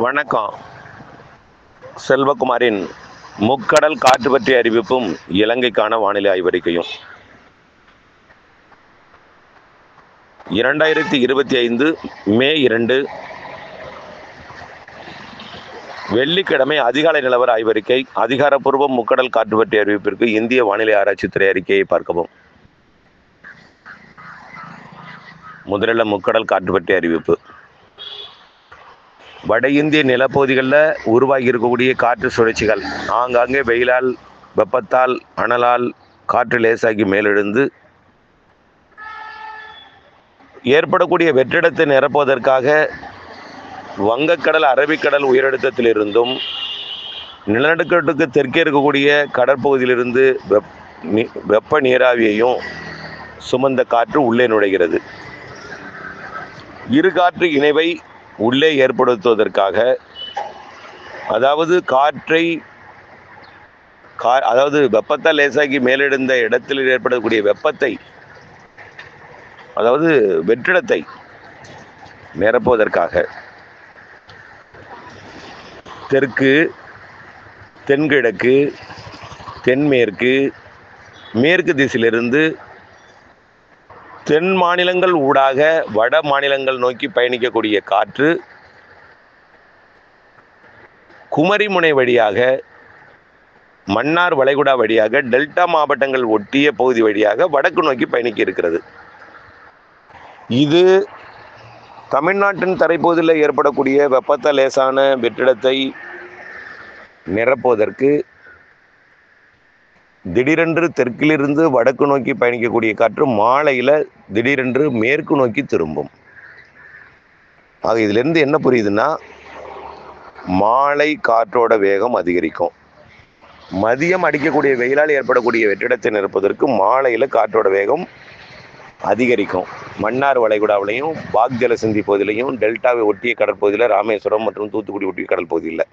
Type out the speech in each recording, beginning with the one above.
வணக்கம். செல்வகுமாரின் முக்கடல் காற்று பற்றிய அறிவிப்பும் இலங்கைக்கான வானிலை ஆய்வறிக்கையும். 2025 மே 2 வெள்ளிக்கிழமை அதிகாலை நிலவர ஆய்வறிக்கை. அதிகாரப்பூர்வ முக்கடல் காற்று பற்றிய அறிவிப்பிற்கு இந்திய வானிலை ஆராய்ச்சித்துறை அறிக்கையை பார்க்கவும். முதலில் முக்கடல் காற்று பற்றிய அறிவிப்பு. வட இந்திய நிலப்பகுதிகளில் உருவாகி இருக்கக்கூடிய காற்று சுழற்சிகள் ஆங்காங்கே வெயிலால், வெப்பத்தால், அனலால் காற்று லேசாகி மேலெழுந்து ஏற்படக்கூடிய வெற்றிடத்தை நிரப்புவதற்காக வங்கக்கடல், அரபிக்கடல் உயரழுத்தத்திலிருந்தும் நிலநடுக்கத்துக்கு தெற்கே இருக்கக்கூடிய கடற்பகுதியிலிருந்து வெப்ப நீராவியையும் சுமந்த காற்று உள்ளே நுழைகிறது. இரு காற்று இணைவை உள்ளே ஏற்படுத்துவதற்காக, அதாவது வெப்பத்தால் லேசாகி மேலெழுந்த இடத்தில் ஏற்படக்கூடிய வெப்பத்தை, அதாவது வெற்றிடத்தை நிரப்புவதற்காக தெற்கு, தென்கிழக்கு, தென்மேற்கு, மேற்கு திசையிலிருந்து தென் மாநிலங்கள் ஊடாக வட மாநிலங்கள் நோக்கி பயணிக்கக்கூடிய காற்று குமரிமுனை வழியாக, மன்னார் வளைகுடா வழியாக, டெல்டா மாவட்டங்கள் ஒட்டிய பகுதி வழியாக வடக்கு நோக்கி பயணிக்க இருக்கிறது. இது தமிழ்நாட்டின் தரைப்பகுதியில் ஏற்படக்கூடிய வெப்பத்தால் லேசான வெற்றிடத்தை நிரப்புவதற்கு திடீரென்று தெற்கிலிருந்து வடக்கு நோக்கி பயணிக்கக்கூடிய காற்று மாலையில் திடீரென்று மேற்கு நோக்கி திரும்பும். ஆக இதிலிருந்து என்ன புரியுதுன்னா, மாலை காற்றோட வேகம் அதிகரிக்கும். மதியம் அடிக்கக்கூடிய வெயிலால் ஏற்படக்கூடிய வெற்றிடத்தை நிரப்புவதற்கு மாலையில் காற்றோட வேகம் அதிகரிக்கும். மன்னார் வளைகுடாவிலையும், பாக் ஜலசந்தி பகுதியிலையும், டெல்டாவை ஒட்டிய கடற்பகுதியில், ராமேஸ்வரம் மற்றும் தூத்துக்குடி ஒட்டிய கடல் பகுதியில்.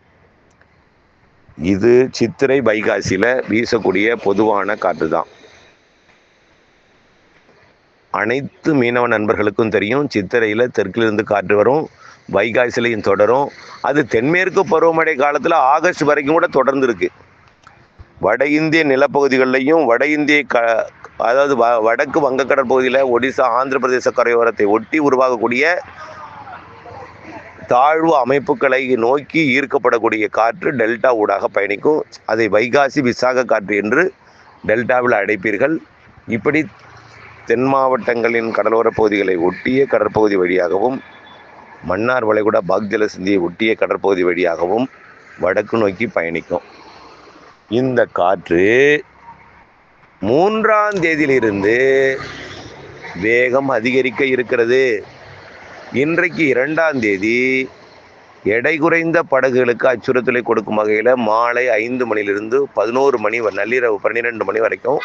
இது சித்திரை வைகாசியில் வீசக்கூடிய பொதுவான காற்று தான். அனைத்து மீனவ நண்பர்களுக்கும் தெரியும், சித்திரையில் தெற்கிலிருந்து காற்று வரும், வைகாசிலையும் தொடரும். அது தென்மேற்கு பருவமழை காலத்தில் ஆகஸ்ட் வரைக்கும் கூட தொடர்ந்து இருக்கு. வட இந்திய நிலப்பகுதிகளிலையும், வட இந்திய அதாவது வடக்கு வங்கக்கடல் பகுதியில், ஒடிசா, ஆந்திர பிரதேச கரையோரத்தை ஒட்டி உருவாகக்கூடிய தாழ்வு அமைப்புகளை நோக்கி ஈர்க்கப்படக்கூடிய காற்று டெல்டா ஊடாக பயணிக்கும். அதை வைகாசி விசாக காற்று என்று டெல்டாவில் அழைப்பீர்கள். இப்படி தென் மாவட்டங்களின் கடலோர பகுதிகளை ஒட்டிய கடற்பகுதி வழியாகவும், மன்னார் வளைகுடா, பாக் ஜலசந்தியை ஒட்டிய கடற்பகுதி வழியாகவும் வடக்கு நோக்கி பயணிக்கும். இந்த காற்று 3ஆம் தேதியிலிருந்து வேகம் அதிகரிக்க இருக்கிறது. இன்றைக்கு 2ஆம் தேதி எடை குறைந்த படகுகளுக்கு அச்சுறுத்தலை கொடுக்கும் வகையில் மாலை 5 மணிலிருந்து 11 மணி நள்ளிரவு 12 மணி வரைக்கும்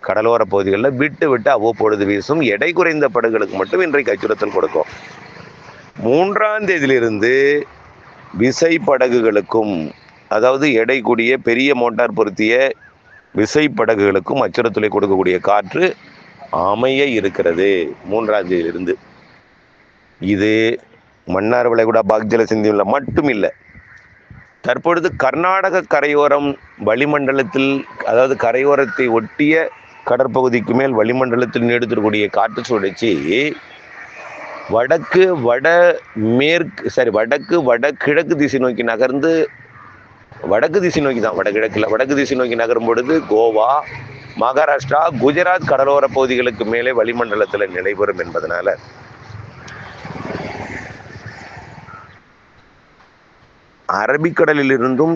கடலோர பகுதிகளில் விட்டு விட்டு அவ்வப்பொழுது வீசும். எடை குறைந்த படகுகளுக்கு மட்டும் இன்றைக்கு அச்சுறுத்தல் கொடுக்கும். 3ஆம் தேதியிலிருந்து விசை படகுகளுக்கும், அதாவது எடை கூடிய பெரிய மோட்டார் பொருத்திய விசை படகுகளுக்கும் அச்சுறுத்தலை கொடுக்கக்கூடிய காற்று அமைய இருக்கிறது 3ஆம் தேதியிலிருந்து. இது மன்னார் வளைகுடா, பாக் ஜலசந்தியில் மட்டும் இல்லை, தற்பொழுது கர்நாடக கரையோரம் வளிமண்டலத்தில், அதாவது கரையோரத்தை ஒட்டிய கடற்பகுதிக்கு மேல் வளிமண்டலத்தில் நீடித்திருக்கக்கூடிய காற்று சுழற்சி வடக்கு வடகிழக்கு திசை நோக்கி நகர்ந்து, வடக்கு திசை நோக்கி தான், வடக்கு திசை நோக்கி நகரும் பொழுது கோவா, மகாராஷ்டிரா, குஜராத் கடலோர பகுதிகளுக்கு மேலே வளிமண்டலத்தில் நிலைபெறும் என்பதனால அரபிக்கடலிலிருந்தும்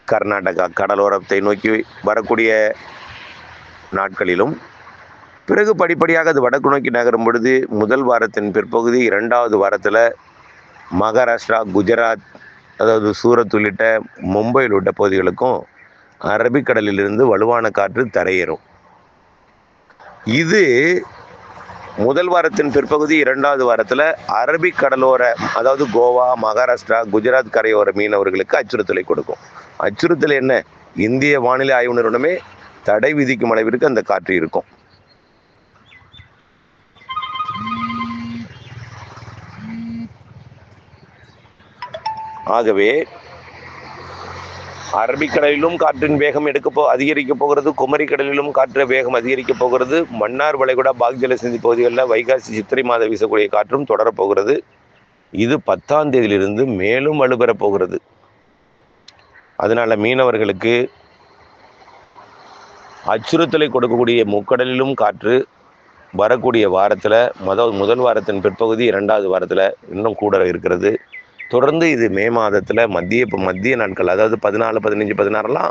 கர்நாடகா கடலோரத்தை நோக்கி வரக்கூடிய நாட்களிலும், பிறகு படிப்படியாக அது வடக்கு நோக்கி நகரும் பொழுது முதல் வாரத்தின் பிற்பகுதி, 2வது வாரத்தில் மகாராஷ்டிரா, குஜராத், அதாவது சூரத் உள்ளிட்ட மும்பையில் உள்ள பகுதிகளுக்கும் அரபிக்கடலிலிருந்து வலுவான காற்று தரையேறும். இது முதல் வாரத்தின் பிற்பகுதி, 2வது வாரத்தில் அரபிக் கடலோர, அதாவது கோவா, மகாராஷ்டிரா, குஜராத் கரையோர மீனவர்களுக்கு அச்சுறுத்தலை கொடுக்கும். அச்சுறுத்தல் என்ன? இந்திய வானிலை ஆய்வு நிறுவனமே தடை விதிக்கும் அளவிற்கு அந்த காற்று இருக்கும். ஆகவே அரபிக்கடலிலும் காற்றின் வேகம் அதிகரிக்க போகிறது. குமரிக்கடலிலும் காற்று வேகம் அதிகரிக்க போகிறது. மன்னார் வளைகுடா பாக்ஜல சிந்தி பகுதிகளில் வைகாசி சித்திரை மாதம் வீசக்கூடிய காற்றும் தொடரப்போகிறது. இது 10ஆம் தேதியிலிருந்து மேலும் வலுப்பெறப் போகிறது. அதனால மீனவர்களுக்கு அச்சுறுத்தலை கொடுக்கக்கூடிய முக்கடலிலும் காற்று வரக்கூடிய வாரத்தில் முதல் வாரத்தின் பிற்பகுதி 2வது வாரத்தில் இன்னும் கூட இருக்கிறது. தொடர்ந்து இது மே மாதத்தில் மத்திய நாட்கள், அதாவது 14, 15, 16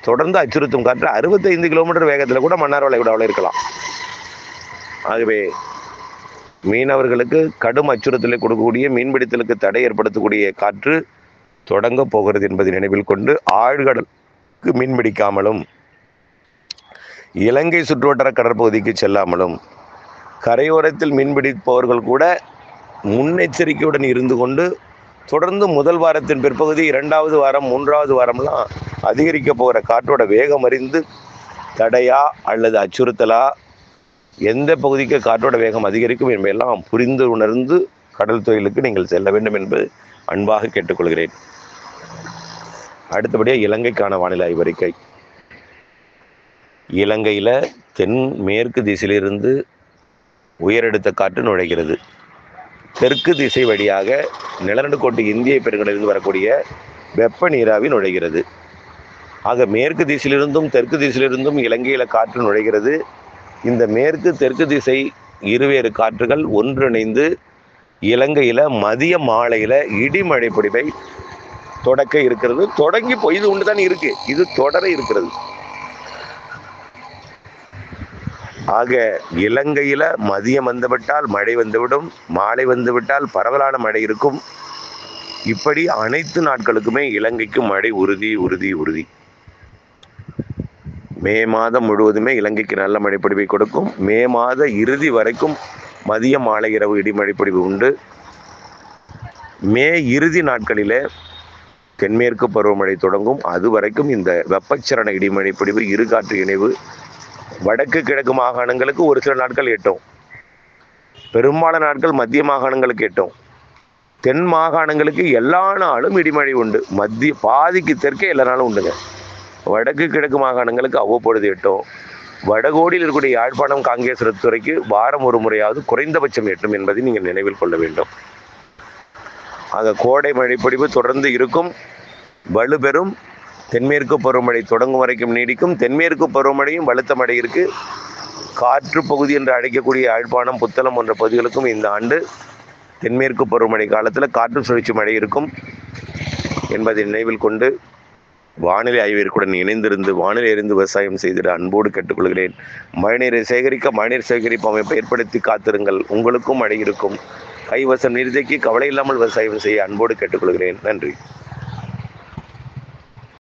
தொடர்ந்து அச்சுறுத்தும் காற்று 65 கிலோமீட்டர் வேகத்தில் கூட மன்னார் வளைகுடாவில் இருக்கலாம். ஆகவே மீனவர்களுக்கு கடும் அச்சுறுத்தலை கொடுக்கக்கூடிய, மீன்பிடித்தலுக்கு தடை ஏற்படுத்தக்கூடிய காற்று தொடங்க போகிறது என்பதை நினைவில் கொண்டு ஆழ்கடலுக்கு மீன்பிடிக்காமலும் இலங்கை சுற்றுவட்டார கடற்பகுதிக்கு செல்லாமலும் கரையோரத்தில் மீன்பிடிப்பவர்கள் கூட முன்னெச்சரிக்கையுடன் இருந்து கொண்டு தொடர்ந்து முதல் வாரத்தின் பிற்பகுதி 2வது வாரம் 3வது வாரம்லாம் அதிகரிக்க போகிற காற்றோட வேகம் அறிந்து தடையா அல்லது அச்சுறுத்தலா, எந்த பகுதிக்கு காற்றோட வேகம் அதிகரிக்கும் என்பதெல்லாம் புரிந்து உணர்ந்து கடல் தொழிலுக்கு நீங்கள் செல்ல வேண்டும் என்று அன்பாக கேட்டுக்கொள்கிறேன். அடுத்தபடியாக இலங்கைக்கான வானிலை ஆய்வறிக்கை. இலங்கையில் தென்மேற்கு திசையிலிருந்து உயரடுத்த காற்று நுழைகிறது. தெற்கு திசை வழியாக நிலநடுக்கோட்டு இந்திய பெருங்கடலிலிருந்து வரக்கூடிய வெப்ப நீராவி நுழைகிறது. ஆக மேற்கு திசையிலிருந்தும் தெற்கு திசையிலிருந்தும் இலங்கையில் காற்று நுழைகிறது. இந்த மேற்கு தெற்கு திசை இருவேறு காற்றுகள் ஒன்றிணைந்து இலங்கையில் மதிய மாலையில் இடிமழை பொழிவை தொடக்க இருக்கிறது. தொடங்கி பொய்து கொண்டு தான் இருக்கு, இது தொடர இருக்கிறது. ஆக இலங்கையில் மதியம் வந்துவிட்டால் மழை வந்துவிடும், மாலை வந்துவிட்டால் பரவலான மழை இருக்கும். இப்படி அனைத்து நாட்களுக்குமே இலங்கைக்கு மழை உறுதி உறுதி உறுதி. மே மாதம் முழுவதுமே இலங்கைக்கு நல்ல மழைப்பொழிவை கொடுக்கும். மே மாத இறுதி வரைக்கும் மதிய மாலை இரவு இடிமழை பொழிவு உண்டு. மே இறுதி நாட்களிலே தென்மேற்கு பருவமழை தொடங்கும். அது வரைக்கும் இந்த வெப்பச்சலன இடிமழை பொழிவு, இருகாற்று இணைவு வடக்கு கிழக்கு மாகாணங்களுக்கு ஒரு சில நாட்கள் எட்டும். பெரும்பாலான நாட்கள் மத்திய மாகாணங்களுக்கு எட்டும். தென் மாகாணங்களுக்கு எல்லா நாளும் இடிமழை உண்டு. பாதிக்கு தெற்கே எல்லா நாளும் உண்டுங்க. வடக்கு கிழக்கு மாகாணங்களுக்கு அவ்வப்பொழுது எட்டும். வடகோடியில் இருக்கக்கூடிய யாழ்ப்பாணம் காங்கேசத்துறைக்கு வாரம் ஒரு முறையாவது குறைந்தபட்சம் எட்டும் என்பதை நீங்கள் நினைவில் கொள்ள வேண்டும். ஆக கோடை மழைப்பொழிவு தொடர்ந்து இருக்கும், வலுப்பெறும். தென்மேற்கு பருவமழை தொடங்கும் வரைக்கும் நீடிக்கும். தென்மேற்கு பருவமழையும் வலுத்த மழை இருக்கு. காற்று பகுதி என்று அழைக்கக்கூடிய யாழ்ப்பாணம், புத்தளம் போன்ற பகுதிகளுக்கும் இந்த ஆண்டு தென்மேற்கு பருவமழை காலத்தில் காற்று சுழற்சி மழை இருக்கும் என்பதை நினைவில் கொண்டு வானிலை ஆய்விற்குடன் இணைந்திருந்து வானிலை அறிந்து விவசாயம் செய்திட அன்போடு கேட்டுக்கொள்கிறேன். மழைநீரை சேகரிக்க மழைநீர் சேகரிப்பு அமைப்பை ஏற்படுத்தி காத்திருங்கள். உங்களுக்கும் மழை இருக்கும். கைவசம் நீர் தேக்கி கவலை இல்லாமல் விவசாயம் செய்ய அன்போடு கேட்டுக்கொள்கிறேன். நன்றி.